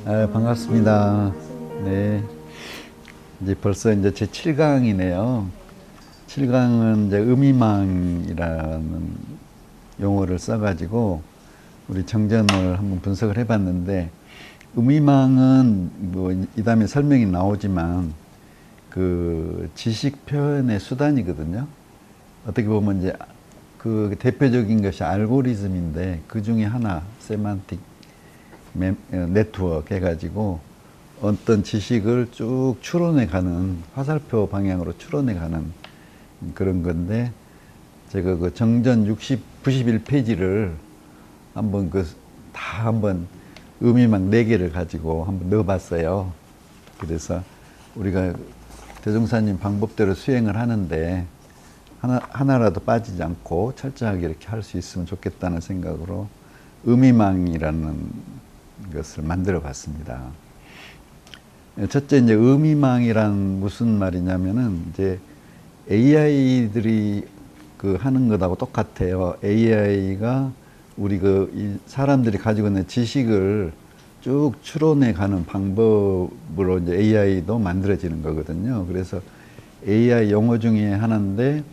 반갑습니다. 네. 이제 벌써 이제 제 7강이네요. 7강은 이제 의미망이라는 용어를 써가지고 우리 정전을 한번 분석을 해봤는데, 의미망은 뭐 이 다음에 설명이 나오지만 그 지식 표현의 수단이거든요. 어떻게 보면 이제 그 대표적인 것이 알고리즘인데, 그 중에 하나 세만틱 네트워크 해가지고 어떤 지식을 쭉 추론해 가는, 화살표 방향으로 추론해 가는 그런 건데, 제가 그 정전 91페이지를 한번 다 한번 의미망 4개를 가지고 한번 넣어봤어요. 그래서 우리가 대종사님 방법대로 수행을 하는데 하나라도 빠지지 않고 철저하게 이렇게 할 수 있으면 좋겠다는 생각으로 의미망이라는 것을 만들어 봤습니다. 첫째, 이제 의미망이란 무슨 말이냐면은, 이제 AI들이 하는 것하고 똑같아요. AI가 우리 사람들이 가지고 있는 지식을 쭉 추론해 가는 방법으로 이제 AI도 만들어지는 거거든요. 그래서 AI 용어 중에 하나인데,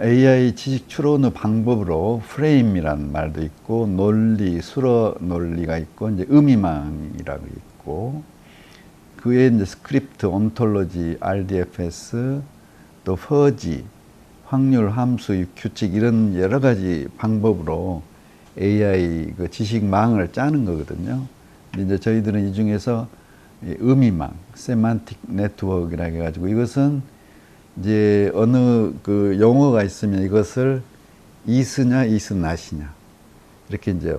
AI 지식 추론의 방법으로 프레임이라는 말도 있고, 논리, 수러 논리가 있고, 이제 의미망이라고 있고, 그에 이제 스크립트, 온톨로지, RDFS, 또 퍼지, 확률, 함수, 규칙, 이런 여러 가지 방법으로 AI 지식망을 짜는 거거든요. 근데 이제 저희들은 이 중에서 의미망, 세만틱 네트워크라 해가지고, 이것은 이제 어느 용어가 있으면 이것을 이스냐 이스 낫이냐 이렇게 이제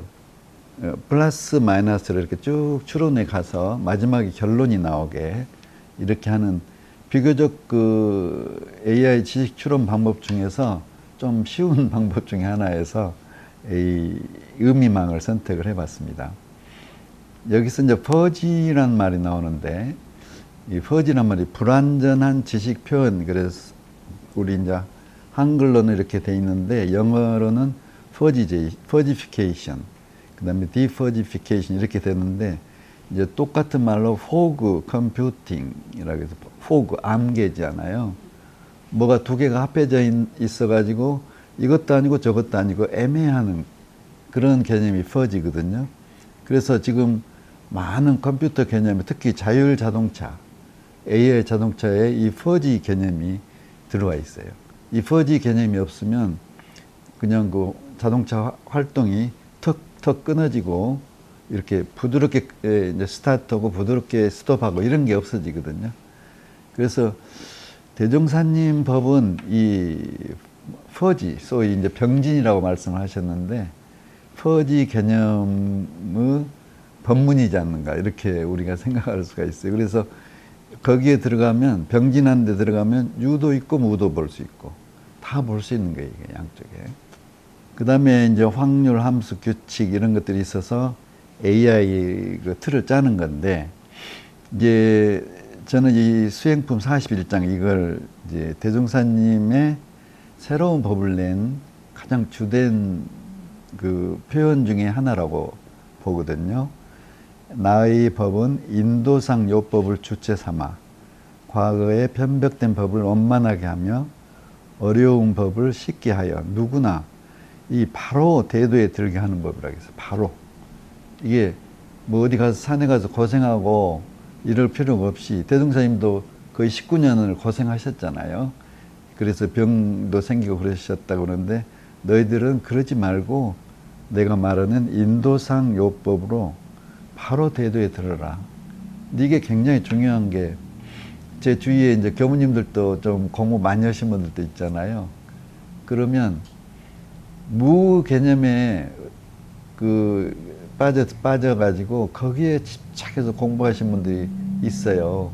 플러스 마이너스를 이렇게 쭉 추론해 가서 마지막에 결론이 나오게 이렇게 하는, 비교적 AI 지식 추론 방법 중에서 좀 쉬운 방법 중에 하나에서 이 의미망을 선택을 해봤습니다. 여기서 이제 퍼지란 말이 나오는데, 이 퍼지란 말이 불완전한 지식 표현, 그래서 우리 이제 한글로는 이렇게 돼 있는데 영어로는 퍼지피케이션, 그 다음에 디퍼지피케이션 이렇게 되는데, 이제 똑같은 말로 포그 컴퓨팅이라고 해서, 포그 암개잖아요. 뭐가 두 개가 합해져 있어 가지고 이것도 아니고 저것도 아니고 애매한 그런 개념이 퍼지거든요. 그래서 지금 많은 컴퓨터 개념이, 특히 자율 자동차, AI 자동차에 이 퍼지 개념이 들어와 있어요. 이 퍼지 개념이 없으면 그냥 자동차 활동이 턱 끊어지고 이렇게 부드럽게 이제 스타트하고 부드럽게 스톱하고 이런 게 없어지거든요. 그래서 대종사님 법은 이 퍼지, 소위 이제 병진이라고 말씀을 하셨는데, 퍼지 개념의 법문이지 않는가 이렇게 우리가 생각할 수가 있어요. 그래서 거기에 들어가면, 병진한 데 들어가면 유도 있고 무도 볼 수 있고 다 볼 수 있는 거예요, 이게 양쪽에. 그 다음에 이제 확률, 함수, 규칙 이런 것들이 있어서 AI 틀을 짜는 건데, 이제 저는 이 수행품 41장 이걸 이제 대종사님의 새로운 법을 낸 가장 주된 표현 중에 하나라고 보거든요. 나의 법은 인도상 요법을 주체 삼아 과거의 편벽된 법을 원만하게 하며 어려운 법을 쉽게 하여 누구나 이 바로 대도에 들게 하는 법이라고 해서, 바로 이게 뭐 어디 가서 산에 가서 고생하고 이럴 필요가 없이, 대종사님도 거의 19년을 고생하셨잖아요. 그래서 병도 생기고 그러셨다고 그러는데, 너희들은 그러지 말고 내가 말하는 인도상 요법으로 바로 대도에 들어라. 이게 굉장히 중요한 게, 제 주위에 이제 교무님들도 좀 공부 많이 하신 분들도 있잖아요. 그러면 무 개념에 빠져가지고 거기에 집착해서 공부하신 분들이 있어요.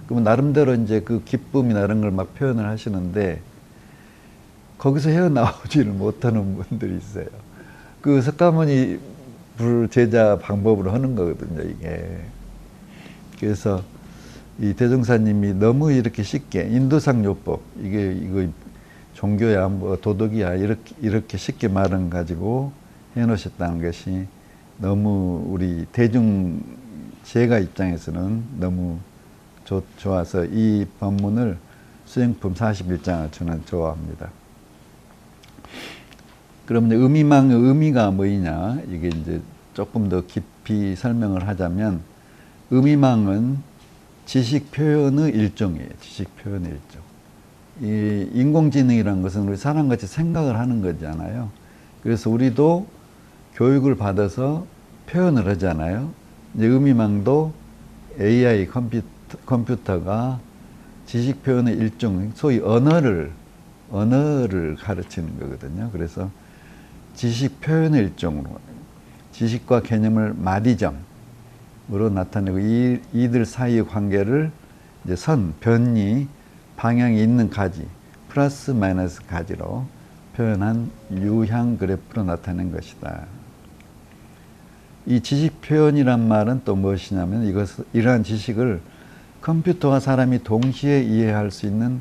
그러면 나름대로 이제 그 기쁨이나 이런 걸 막 표현을 하시는데, 거기서 헤어나오지를 못하는 분들이 있어요. 석가모니 제자 방법으로 하는 거거든요, 이게. 그래서 이 대종사님이 너무 이렇게 쉽게 인도상 요법, 이거 종교야 뭐 도덕이야 이렇게 쉽게 말은 가지고 해놓으셨다는 것이 너무 우리 대중 제가 입장에서는 너무 좋아서 이 법문을 수행품 41장을 저는 좋아합니다. 그럼 이제 의미망의 의미가 뭐냐? 이게 이제 조금 더 깊이 설명을 하자면, 의미망은 지식 표현의 일종이에요. 지식 표현의 일종. 이 인공지능이라는 것은 우리 사람같이 생각을 하는 거잖아요. 그래서 우리도 교육을 받아서 표현을 하잖아요. 이제 의미망도 AI 컴퓨터가 지식 표현의 일종, 소위 언어를 가르치는 거거든요. 그래서 지식 표현의 일종으로, 지식과 개념을 마디점으로 나타내고, 이들 사이의 관계를 이제 변이, 방향이 있는 가지, 플러스 마이너스 가지로 표현한 유향 그래프로 나타낸 것이다. 이 지식 표현이란 말은 또 무엇이냐면, 이러한 지식을 컴퓨터와 사람이 동시에 이해할 수 있는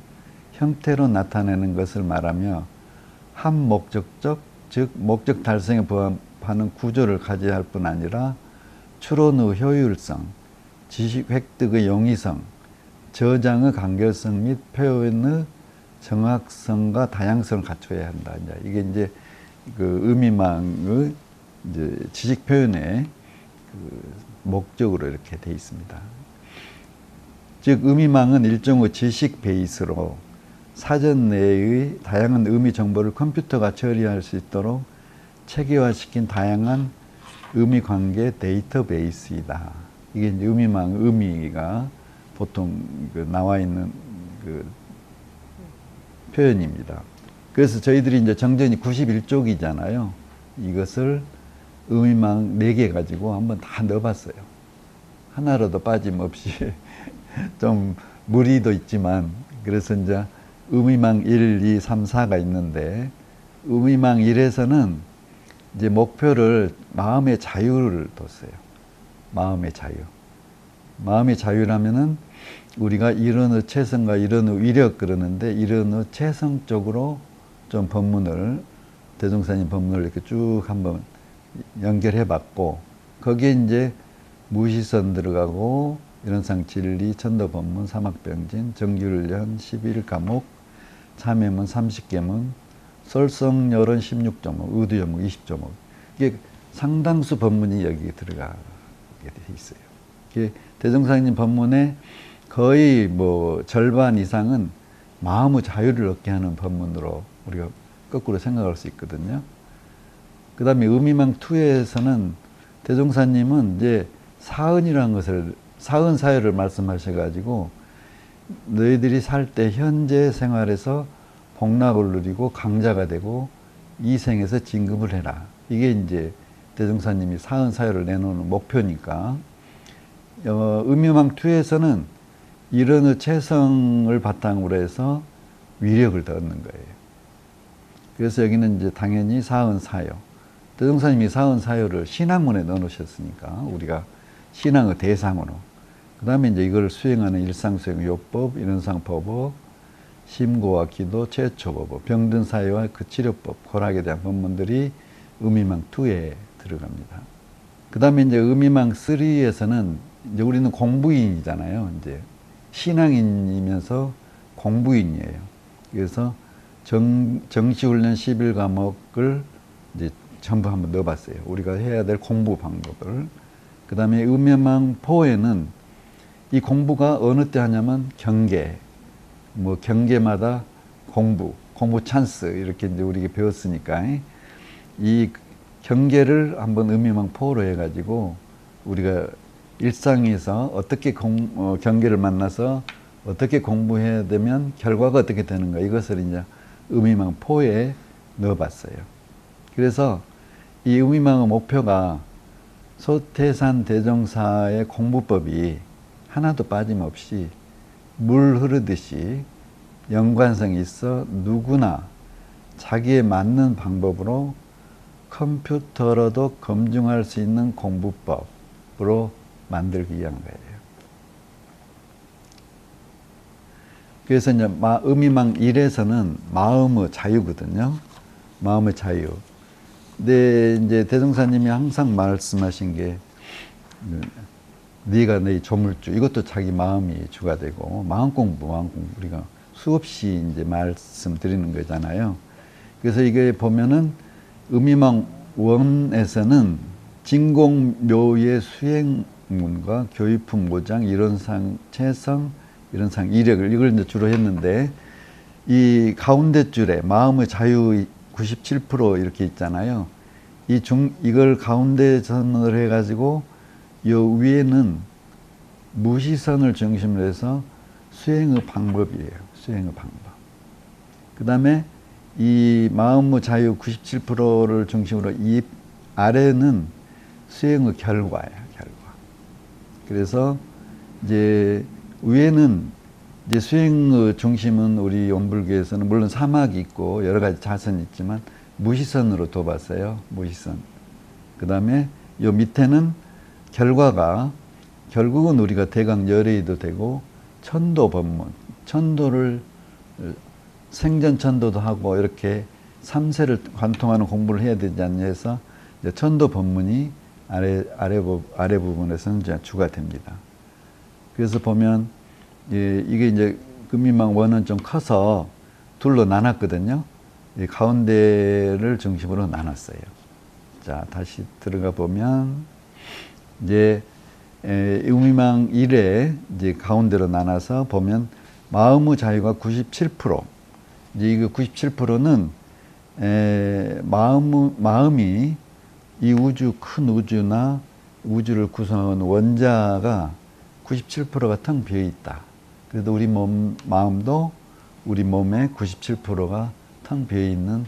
형태로 나타내는 것을 말하며, 한 목적적, 즉 목적 달성에 부합하는 구조를 가져야 할 뿐 아니라 추론의 효율성, 지식 획득의 용이성, 저장의 간결성 및 표현의 정확성과 다양성을 갖춰야 한다. 이게 이제 그 의미망의 이제 지식 표현의 그 목적으로 이렇게 돼 있습니다. 즉 의미망은 일종의 지식 베이스로 사전 내의 다양한 의미 정보를 컴퓨터가 처리할 수 있도록 체계화시킨 다양한 의미 관계 데이터베이스이다. 이게 이제 의미망 의미가 보통 나와 있는 그 표현입니다. 그래서 저희들이 이제 정전이 91쪽이잖아요. 이것을 의미망 4개 가지고 한번 다 넣어봤어요. 하나라도 빠짐없이 좀 무리도 있지만, 그래서 이제 의미망 1, 2, 3, 4가 있는데, 의미망 1에서는 이제 목표를 마음의 자유를 뒀어요. 마음의 자유. 마음의 자유라면은 우리가 이런의 체성과 이런의 위력 그러는데, 이런의 체성 쪽으로 좀 법문을, 대종사님 법문을 이렇게 쭉 한번 연결해 봤고, 거기에 이제 무시선 들어가고, 이런상 진리, 천도 법문, 사막병진, 정규훈련 11과목, 참여문 30개문, 설성열은 16조목, 의두조목 20조목. 이게 상당수 법문이 여기에 들어가게 돼 있어요. 이게 대종사님 법문의 거의 뭐 절반 이상은 마음의 자유를 얻게 하는 법문으로 우리가 거꾸로 생각할 수 있거든요. 그 다음에 의미망2에서는 대종사님은 이제 사은이라는 것을, 사은 사유를 말씀하셔가지고, 너희들이 살 때 현재 생활에서 복락을 누리고 강자가 되고 이 생에서 진급을 해라. 이게 이제 대종사님이 사은 사유를 내놓는 목표니까, 의미망2에서는 이런 체성을 바탕으로 해서 위력을 더 얻는 거예요. 그래서 여기는 이제 당연히 사은 사유. 대종사님이 사은 사유를 신학문에 넣어 놓으셨으니까 우리가 신앙의 대상으로. 그 다음에 이제 이걸 수행하는 일상수행 요법, 이론상법업, 심고와 기도, 최초법업, 병든 사유와 그 치료법, 고락에 대한 법문들이 의미망2에 들어갑니다. 그 다음에 이제 의미망3에서는 이제 우리는 공부인이잖아요. 이제 신앙인이면서 공부인이에요. 그래서 정시훈련 11과목을 이제 전부 한번 넣어봤어요. 우리가 해야 될 공부 방법을. 그 다음에 의미망4에는 이 공부가 어느 때 하냐면 경계, 뭐 경계마다 공부 찬스 이렇게 이제 우리가 배웠으니까 이 경계를 한번 의미망4로 해가지고 우리가 일상에서 어떻게 경계를 만나서 어떻게 공부해야 되면 결과가 어떻게 되는가, 이것을 이제 의미망4에 넣어봤어요. 그래서 이 의미망의 목표가 소태산 대종사의 공부법이 하나도 빠짐없이 물 흐르듯이 연관성이 있어 누구나 자기에 맞는 방법으로 컴퓨터로도 검증할 수 있는 공부법으로 만들기 위한 거예요. 그래서 이제 의미망 1에서는 마음의 자유거든요. 마음의 자유. 이제 대종사님이 항상 말씀하신 게 네가 내 조물주, 이것도 자기 마음이 주가 되고 마음 공부 우리가 수없이 이제 말씀드리는 거잖아요. 그래서 이게 보면은 음이망 원에서는 진공묘의 수행문과 교의품 모장 이론상 체성 이론상 이력을 이걸 이제 주로 했는데, 이 가운데 줄에 마음의 자유 97% 이렇게 있잖아요. 이걸 가운데 선을 해가지고 요 위에는 무시선을 중심으로 해서 수행의 방법이에요. 수행의 방법. 그 다음에 이 마음의 자유 97%를 중심으로 이 아래는 수행의 결과예요. 결과. 그래서 이제 위에는 이제 수행의 중심은 우리 원불교에서는 물론 사막이 있고 여러 가지 자선이 있지만 무시선으로 둬봤어요. 무시선. 그 다음에 요 밑에는 결과가 결국은 우리가 대강 열애도 되고 천도 법문, 천도를 생전 천도도 하고 이렇게 3세를 관통하는 공부를 해야 되지 않냐 해서 이제 천도 법문이 아래 부분에서는 이제 주가 됩니다. 그래서 보면 이게 이제 금이망 원은 좀 커서 둘로 나눴거든요. 가운데를 중심으로 나눴어요. 자, 다시 들어가 보면 이제 음이망 1에 이제 가운데로 나눠서 보면 마음의 자유가 97%. 이제 이거 97%는 마음이 이 우주, 큰 우주나 우주를 구성하는 원자가 97%가 텅 비어 있다. 그래도 우리 마음도 우리 몸의 97%가 텅 비어 있는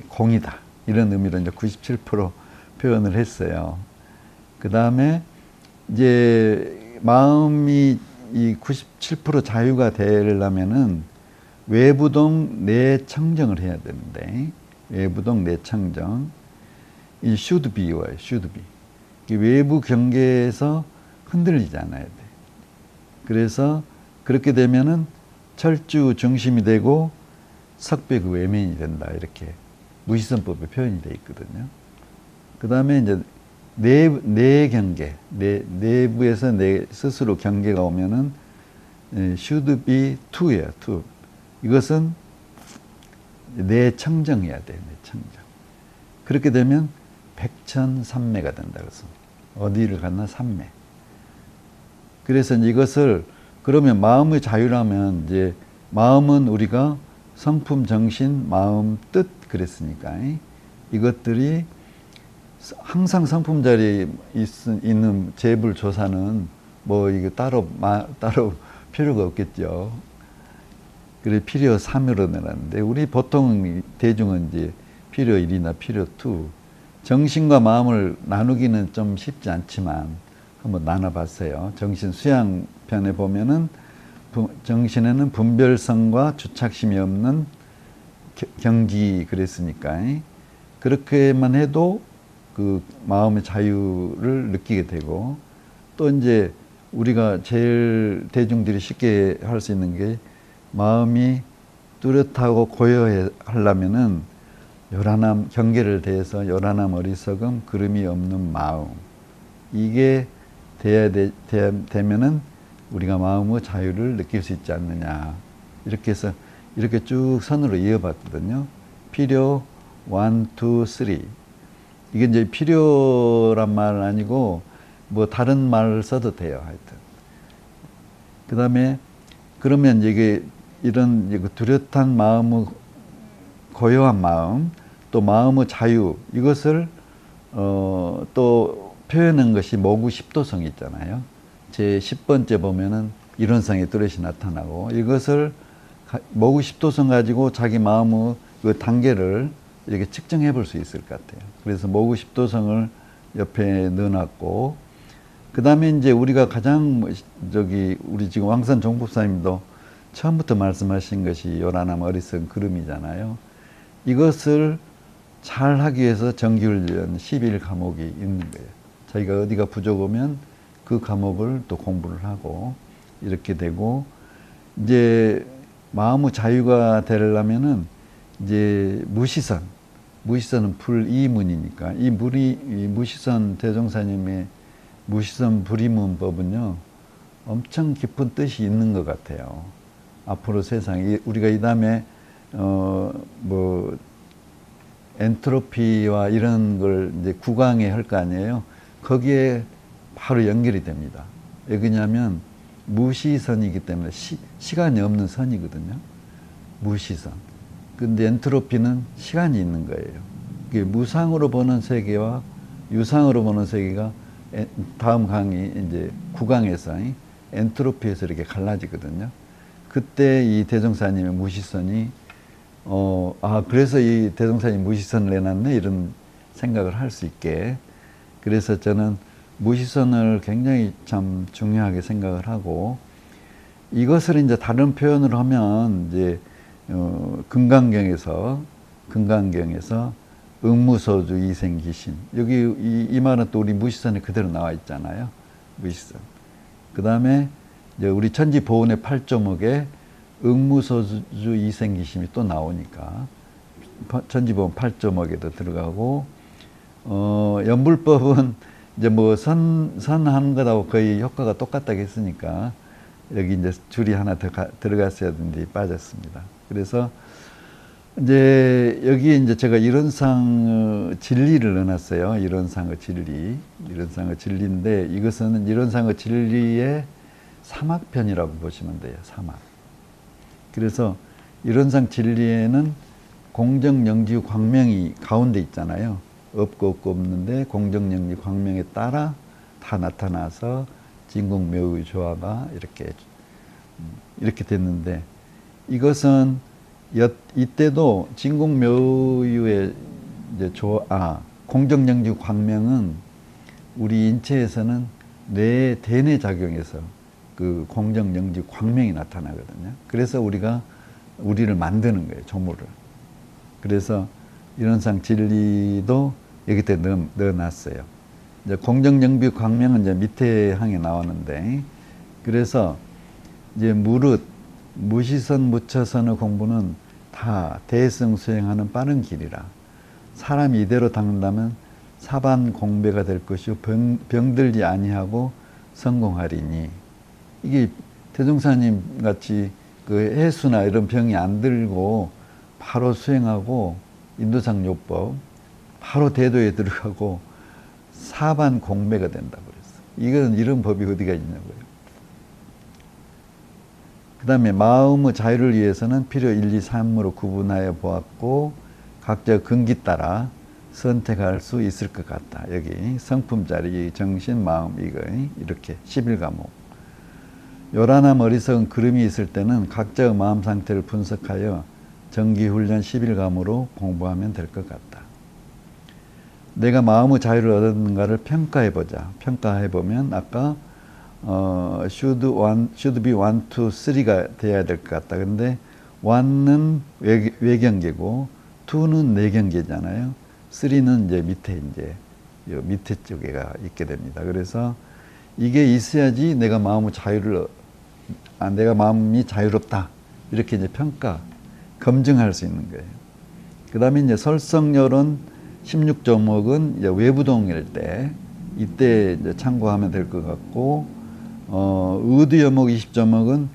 공이다. 이런 의미로 이제 97% 표현을 했어요. 그 다음에 이제 마음이 이 97% 자유가 되려면은 외부동 내청정을 해야 되는데, 외부동 내청정, 이 should be와 should be. 외부 경계에서 흔들리지 않아야 돼. 그래서 그렇게 되면은 철주 중심이 되고 석백 외면이 된다. 이렇게 무시선법에 표현이 되어 있거든요. 그 다음에 이제 내 경계, 내부에서 내 스스로 경계가 오면은 should be to예요. to. 이것은 내청정해야 돼. 내청정. 그렇게 되면 백천삼매가 된다. 그래서 어디를 갔나 삼매. 그래서 이것을 그러면 마음의 자유라면 이제 마음은 우리가 성품, 정신, 마음, 뜻 그랬으니까 이것들이 항상 성품 자리에 있는 재불조사는 뭐 이거 따로 필요가 없겠죠. 그래 필요 3으로 내놨는데 우리 보통 대중은 이제 필요 1이나 필요 2. 정신과 마음을 나누기는 좀 쉽지 않지만 한번 나눠봤어요. 정신 수양 편에 보면은 정신에는 분별성과 주착심이 없는 경지 그랬으니까 그렇게만 해도 그 마음의 자유를 느끼게 되고, 또 이제 우리가 제일 대중들이 쉽게 할 수 있는 게 마음이 뚜렷하고 고요하려면은 요란함 경계를 대해서 요란함 어리석음 그름이 없는 마음, 이게 되면은 우리가 마음의 자유를 느낄 수 있지 않느냐. 이렇게 해서 이렇게 쭉 선으로 이어봤거든요. 필요 1, 2, 3. 이게 이제 필요란 말은 아니고 뭐 다른 말을 써도 돼요. 하여튼. 그 다음에 그러면 이게 이런 뚜렷한 마음의 고요한 마음, 또 마음의 자유, 이것을 또 표현한 것이 모구 십도성이 있잖아요. 제 10번째 보면은 이론상의 뚜렷이 나타나고, 이것을 모구 십도성 가지고 자기 마음의 그 단계를 이렇게 측정해 볼 수 있을 것 같아요. 그래서 모구 십도성을 옆에 넣어놨고, 그 다음에 이제 우리가 가장 우리 지금 왕산 종법사님도 처음부터 말씀하신 것이 요란함 어리석은 그름이잖아요. 이것을 잘 하기 위해서 정기훈련 11 과목이 있는 거예요. 자기가 어디가 부족 오면 그 과목을 또 공부를 하고 이렇게 되고, 이제 마음의 자유가 되려면은 이제 무시선은 불이문이니까 이 무시선 대종사님의 무시선 불이문법은요 엄청 깊은 뜻이 있는 것 같아요. 앞으로 세상에 우리가 이 다음에 뭐 엔트로피와 이런 걸 이제 구강에 할 거 아니에요. 거기에 바로 연결이 됩니다. 왜 그러냐면 무시선이기 때문에 시간이 없는 선이거든요. 무시선. 근데 엔트로피는 시간이 있는 거예요. 무상으로 보는 세계와 유상으로 보는 세계가 다음 강의 이제 구강에서 엔트로피에서 이렇게 갈라지거든요. 그때 이 대종사님의 무시선이 그래서 이 대종사님 무시선을 내놨네 이런 생각을 할 수 있게. 그래서 저는 무시선을 굉장히 참 중요하게 생각을 하고 이것을 이제 다른 표현을 하면 이제 금강경에서 응무소주 이생기심 여기 이 말은 또 우리 무시선에 그대로 나와 있잖아요. 무시선. 그 다음에 이제 우리 천지보온의 8조목에 응무소주 이생기심이 또 나오니까 천지보온 8조목에도 들어가고 연불법은 이제 뭐 선하는 것하고 거의 효과가 똑같다고 했으니까 여기 이제 줄이 하나 더 들어갔어야 되는데 빠졌습니다. 그래서 이제 여기 이제 제가 이론상 진리를 넣어놨어요. 이론상의 진리인데 이것은 이론상의 진리의 사막편이라고 보시면 돼요. 사막. 그래서 이론상 진리에는 공정영지 광명이 가운데 있잖아요. 없고 없는데 공정영지 광명에 따라 다 나타나서 진공묘의 조화가 이렇게 됐는데 이것은 이때도 진공묘유의 이제 공정영지 광명은 우리 인체에서는 뇌 대뇌 작용에서 그 공정영지 광명이 나타나거든요. 그래서 우리를 만드는 거예요, 조물을. 그래서 이론상 진리도 여기다 넣어놨어요. 이제 공정영지 광명은 이제 밑에 항에 나오는데, 그래서 이제 무시선 무처선의 공부는 다 대성 수행하는 빠른 길이라. 사람이 이대로 닦는다면 사반 공배가 될 것이요 병들지 아니하고 성공하리니. 이게 대종사님 같이 그 해수나 이런 병이 안 들고 바로 수행하고 인도상 요법 바로 대도에 들어가고 사반 공배가 된다고 그랬어. 이런 법이 어디가 있냐고요. 그 다음에 마음의 자유를 위해서는 필요 1, 2, 3으로 구분하여 보았고 각자 근기 따라 선택할 수 있을 것 같다. 여기 성품자리, 정신, 마음 이거 이렇게 11과목. 요란함 어리석은 그름이 있을 때는 각자의 마음 상태를 분석하여 정기훈련 11과목으로 공부하면 될 것 같다. 내가 마음의 자유를 얻었는가를 평가해보자. 평가해보면 아까 should be 1, 2, 3가 돼야 될 것 같다. 근데 1은 외경계고 2는 내경계잖아요. 3는 이제 밑에 쪽에가 있게 됩니다. 그래서 이게 있어야지 내가 마음의 내가 마음이 자유롭다. 이렇게 이제 검증할 수 있는 거예요. 그 다음에 이제 설성열은 16조목은 이제 외부동일 때, 이때 이제 참고하면 될 것 같고, 의두여목 20조목은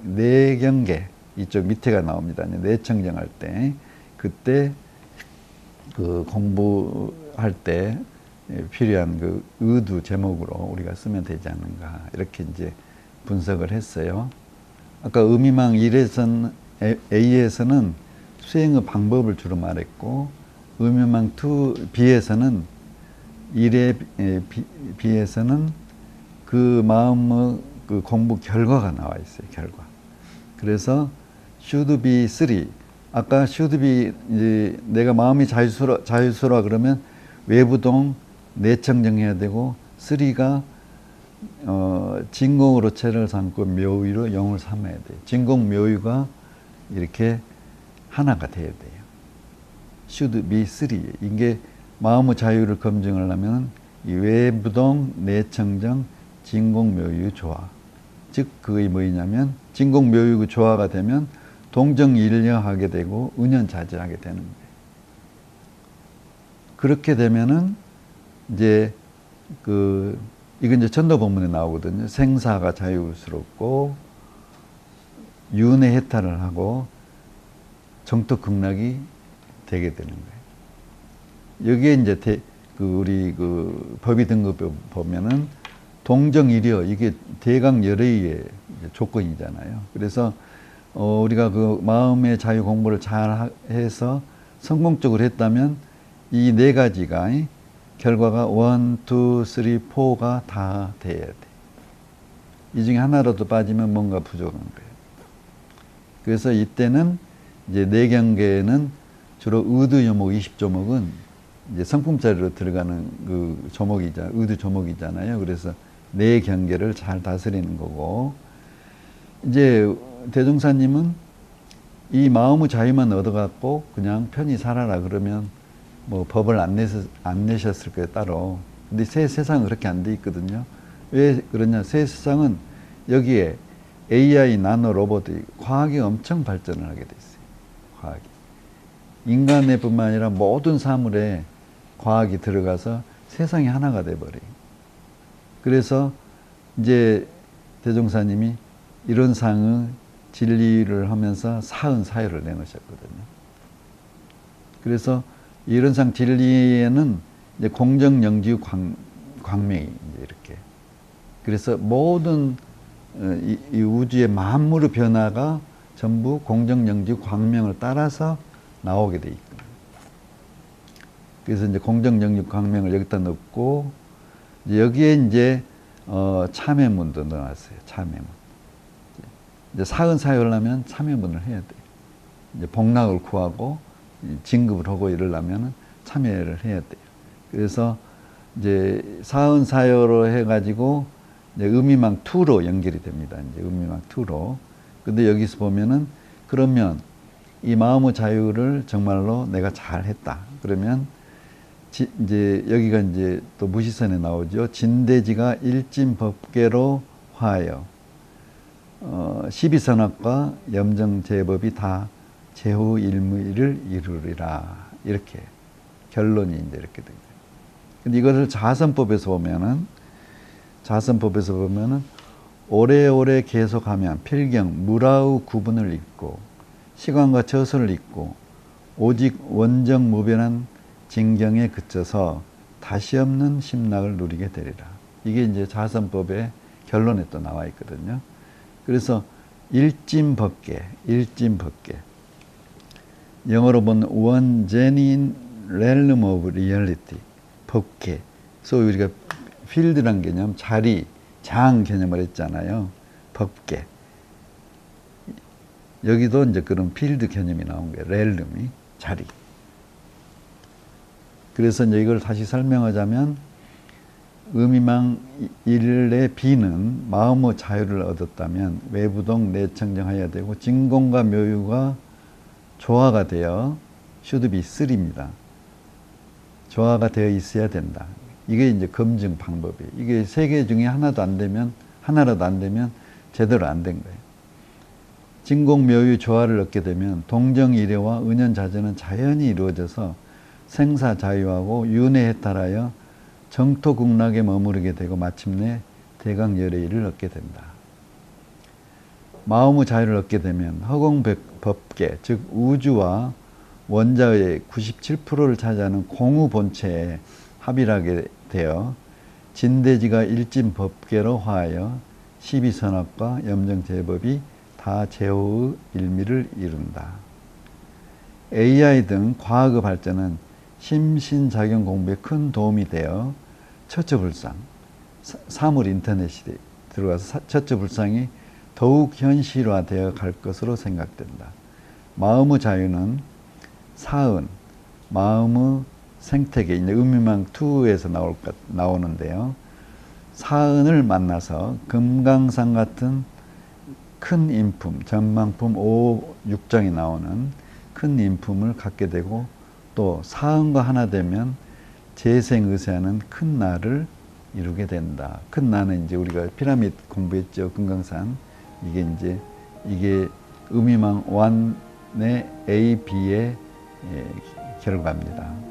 내경계, 이쪽 밑에가 나옵니다. 내청정할 때, 그때 그 공부할 때 필요한 그 의두 제목으로 우리가 쓰면 되지 않는가. 이렇게 이제 분석을 했어요. 아까 의미망 1에서는, A에서는 수행의 방법을 주로 말했고, 의미망 2B에서는 1의 B에서는 그 마음의 그 공부 결과가 나와 있어요. 결과. 그래서 should be 3. 아까 should be 이제 내가 마음이 자유스러워 그러면 외부동 내청정해야 되고 3가 진공으로 체를 삼고 묘유로 영을 삼아야 돼요. 진공 묘유가 이렇게 하나가 돼야 돼요. should be 3. 이게 마음의 자유를 검증하려면 이 외부동 내청정 진공 묘유 조화. 즉 그게 뭐냐면 진공 묘유 조화가 되면 동정일려하게 되고 은연자제하게 되는 거예요. 그렇게 되면은 이제 이건 이제 전도본문에 나오거든요. 생사가 자유스럽고 윤회해탈을 하고 정토극락이 되게 되는 거예요. 여기에 이제 우리 법의 등급에 보면은 동정일여 이게 대강열애의 조건이잖아요. 그래서 우리가 마음의 자유 공부를 잘 해서 성공적으로 했다면 이 네 가지가 결과가 1, 2, 3, 4가 다 돼야 돼. 이 중에 하나라도 빠지면 뭔가 부족한 거예요. 그래서 이때는 이제 내경계에는 주로 의두 요목 20조목은 이제 성품자리로 들어가는 의두 조목이잖아요. 그래서 내 경계를 잘 다스리는 거고, 이제 대종사님은 이 마음의 자유만 얻어갖고 그냥 편히 살아라 그러면 뭐 법을 안 내셨을 거예요, 따로. 근데 새 세상은 그렇게 안 돼 있거든요. 왜 그러냐? 새 세상은 여기에 AI, 나노, 로봇, 과학이 엄청 발전을 하게 돼 있어요. 과학이. 인간의 뿐만 아니라 모든 사물에 과학이 들어가서 세상이 하나가 돼버려요. 그래서 이제 대종사님이 이런 상의 진리를 하면서 사은사유를 내놓으셨거든요. 그래서 이런 상 진리에는 이제 공정영지 광명이 이제 이렇게. 그래서 모든 이 우주의 만물의 변화가 전부 공정영지 광명을 따라서 나오게 돼 있거든요. 그래서 이제 공정영지 광명을 여기다 넣고 이제 여기에 이제 참회문도 넣어놨어요. 참회문. 이제 사은사유를 하면 참회문을 해야 돼요. 이제 복락을 구하고 진급을 하고 이러려면 참회를 해야 돼요. 그래서 이제 사은사유로 해가지고 이제 음이망 2로 연결이 됩니다. 이제 음이망 2로. 근데 여기서 보면은 그러면 이 마음의 자유를 정말로 내가 잘했다. 그러면 이제 여기가 이제 또 무시선에 나오죠. 진대지가 일진법계로 화하여 12선악과 염정제법이 다 제후 일무이를 이루리라. 이렇게 결론이 이제 이렇게 됩니다. 근데 이것을 자선법에서 보면은 오래오래 계속하면 필경 무라의 구분을 잇고 시간과 저서를 잇고 오직 원정 무변한 진경에 그쳐서 다시 없는 심락을 누리게 되리라. 이게 이제 자선법의 결론에 또 나와 있거든요. 그래서 일진법계. 영어로 보면 one genuine realm of reality. 법계. 소위 우리가 필드란 개념, 자리, 장 개념을 했잖아요. 법계. 여기도 이제 그런 필드 개념이 나온 거예요. 렐름이, 자리. 그래서 이제 이걸 다시 설명하자면 음이망 1의 B는 마음의 자유를 얻었다면 외부동 내청정하여야 되고 진공과 묘유가 조화가 되어 should be 3입니다. 조화가 되어 있어야 된다. 이게 이제 검증 방법이에요. 이게 세 개 중에 하나라도 안 되면 제대로 안 된 거예요. 진공 묘유 조화를 얻게 되면 동정일여와 은연자제는 자연히 이루어져서 생사자유하고 윤회해탈하여 정토극락에 머무르게 되고 마침내 대강열애일을 얻게 된다. 마음의 자유를 얻게 되면 허공법계, 즉 우주와 원자의 97%를 차지하는 공의 본체에 합일하게 되어 진대지가 일진법계로 화하여 12선악과 염정제법이 다 제호의 일미를 이룬다. AI 등 과학의 발전은 심신작용 공부에 큰 도움이 되어 처처불상, 사물 인터넷이 들어가서 처처불상이 더욱 현실화되어 갈 것으로 생각된다. 마음의 자유는 사은, 마음의 생태계, 이제 음유망 2에서 나오는데요. 사은을 만나서 금강산 같은 큰 인품, 전망품 5, 6장이 나오는 큰 인품을 갖게 되고 또 사은과 하나 되면 재생의세하는 큰 나를 이루게 된다. 큰 나는 이제 우리가 피라미드 공부했죠. 금강산. 이게 음이망 1의 A, B의 결과입니다.